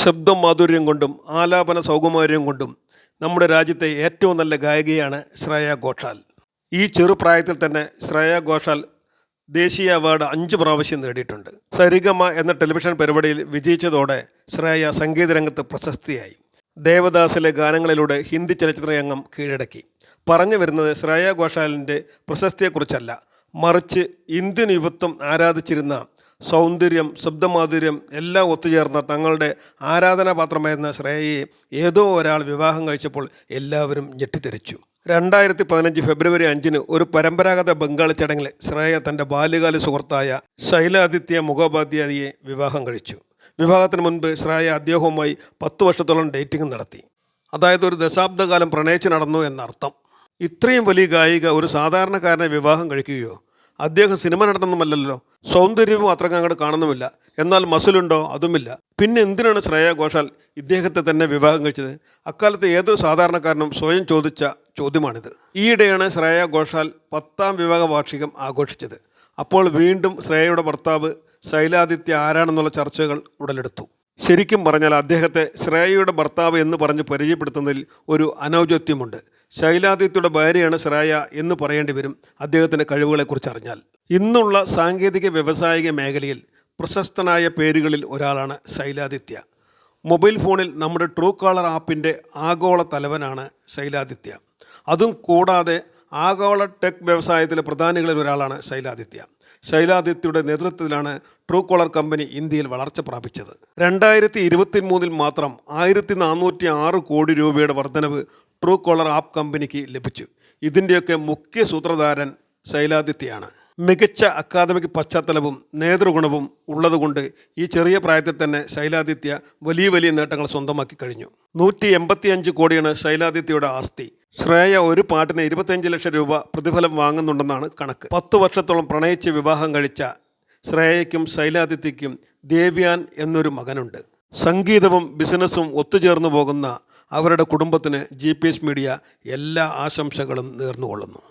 ശബ്ദമാധുര്യം കൊണ്ടും ആലാപന സൗകുമാര്യം കൊണ്ടും നമ്മുടെ രാജ്യത്തെ ഏറ്റവും നല്ല ഗായികയാണ് ശ്രേയ ഘോഷാൽ. ഈ ചെറുപ്രായത്തിൽ തന്നെ ശ്രേയ ഘോഷാൽ ദേശീയ അവാർഡ് 5 പ്രാവശ്യം നേടിയിട്ടുണ്ട്. സരിഗമ എന്ന ടെലിവിഷൻ പരിപാടിയിൽ വിജയിച്ചതോടെ ശ്രേയ സംഗീതരംഗത്ത് പ്രശസ്തിയായി. ദേവദാസിലെ ഗാനങ്ങളിലൂടെ ഹിന്ദി ചലച്ചിത്രരംഗം കീഴടക്കി. പറഞ്ഞു വരുന്നത് ശ്രേയ ഘോഷാലിൻ്റെ പ്രശസ്തിയെക്കുറിച്ചല്ല, മറിച്ച് ഇന്ത്യൻ യുവത്വം ആരാധിച്ചിരുന്ന സൗന്ദര്യം, ശബ്ദമാധുര്യം എല്ലാം ഒത്തുചേർന്ന തങ്ങളുടെ ആരാധനാപാത്രമായിരുന്ന ശ്രേയയെ ഏതോ ഒരാൾ വിവാഹം കഴിച്ചപ്പോൾ എല്ലാവരും ഞെട്ടിത്തെറിച്ചു. 2015 ഫെബ്രുവരി 5 ഒരു പരമ്പരാഗത ബംഗാളി ചടങ്ങിൽ ശ്രേയ തൻ്റെ ബാല്യകാല സുഹൃത്തായ ശൈലാദിത്യ മുഖോപാധ്യായയെ വിവാഹം കഴിച്ചു. വിവാഹത്തിന് മുൻപ് ശ്രേയ അദ്ദേഹവുമായി 10 വർഷത്തോളം ഡേറ്റിംഗ് നടത്തി. അതായത് ഒരു ദശാബ്ദകാലം പ്രണയിച്ച് നടന്നു എന്നർത്ഥം. ഇത്രയും വലിയ ഗായിക ഒരു സാധാരണക്കാരനെ വിവാഹം കഴിക്കുകയോ? അദ്ദേഹം സിനിമ നടനൊന്നുമല്ലല്ലോ. സൗന്ദര്യവും അത്രയ്ക്ക് അങ്ങോട്ട് കാണുന്നുമില്ല. എന്നാൽ മസിലുണ്ടോ? അതുമില്ല. പിന്നെ എന്തിനാണ് ശ്രേയ ഘോഷാൽ ഇദ്ദേഹത്തെ തന്നെ വിവാഹം കഴിച്ചത്? അക്കാലത്ത് ഏതൊരു സാധാരണക്കാരനും സ്വയം ചോദിച്ച ചോദ്യമാണിത്. ഈയിടെയാണ് ശ്രേയ ഘോഷാൽ 10ാം വിവാഹ വാർഷികം ആഘോഷിച്ചത്. അപ്പോൾ വീണ്ടും ശ്രേയയുടെ ഭർത്താവ് ശൈലാദിത്യ ആരാണെന്നുള്ള ചർച്ചകൾ ഉടലെടുത്തു. ശരിക്കും പറഞ്ഞാൽ അദ്ദേഹത്തെ ശ്രേയയുടെ ഭർത്താവ് എന്ന് പറഞ്ഞ് പരിചയപ്പെടുത്തുന്നതിൽ ഒരു അനൗചിത്യമുണ്ട്. ശൈലാദിത്യയുടെ ഭാര്യയാണ് ശ്രേയ എന്ന് പറയേണ്ടി വരും അദ്ദേഹത്തിൻ്റെ കഴിവുകളെക്കുറിച്ച് അറിഞ്ഞാൽ. ഇന്നുള്ള സാങ്കേതിക വ്യാവസായിക മേഖലയിൽ പ്രശസ്തനായ പേരുകളിൽ ഒരാളാണ് ശൈലാദിത്യ. മൊബൈൽ ഫോണിൽ നമ്മുടെ ട്രൂ കോളർ ആപ്പിൻ്റെ ആഗോള തലവനാണ് ശൈലാദിത്യ. അതും കൂടാതെ ആഗോള ടെക് വ്യവസായത്തിലെ പ്രധാനികളിൽ ഒരാളാണ് ശൈലാദിത്യ. ശൈലാദിത്യയുടെ നേതൃത്വത്തിലാണ് ട്രൂ കോളർ കമ്പനി ഇന്ത്യയിൽ വളർച്ച പ്രാപിച്ചത്. 2023 മാത്രം 1406 കോടി രൂപയുടെ വർധനവ് ട്രൂ കോളർ ആപ്പ് കമ്പനിക്ക് ലഭിച്ചു. ഇതിൻ്റെയൊക്കെ മുഖ്യ സൂത്രധാരൻ ശൈലാദിത്യയാണ്. മികച്ച അക്കാദമിക് പശ്ചാത്തലവും നേതൃഗുണവും ഉള്ളതുകൊണ്ട് ഈ ചെറിയ പ്രായത്തിൽ തന്നെ ശൈലാദിത്യ വലിയ നേട്ടങ്ങൾ സ്വന്തമാക്കി കഴിഞ്ഞു. 185 കോടിയാണ് ശൈലാദിത്യയുടെ ആസ്തി. ശ്രേയ ഒരു പാട്ടിന് 25 ലക്ഷം രൂപ പ്രതിഫലം വാങ്ങുന്നുണ്ടെന്നാണ് കണക്ക്. 10 വർഷത്തോളം പ്രണയിച്ച് വിവാഹം കഴിച്ച ശ്രേയയ്ക്കും ശൈലാദിത്യയ്ക്കും ദേവ്യാൻ എന്നൊരു മകനുണ്ട്. സംഗീതവും ബിസിനസ്സും ഒത്തുചേർന്നു പോകുന്ന അവരുടെ കുടുംബത്തിന് GPS മീഡിയ എല്ലാ ആശംസകളും നേർന്നുകൊള്ളുന്നു.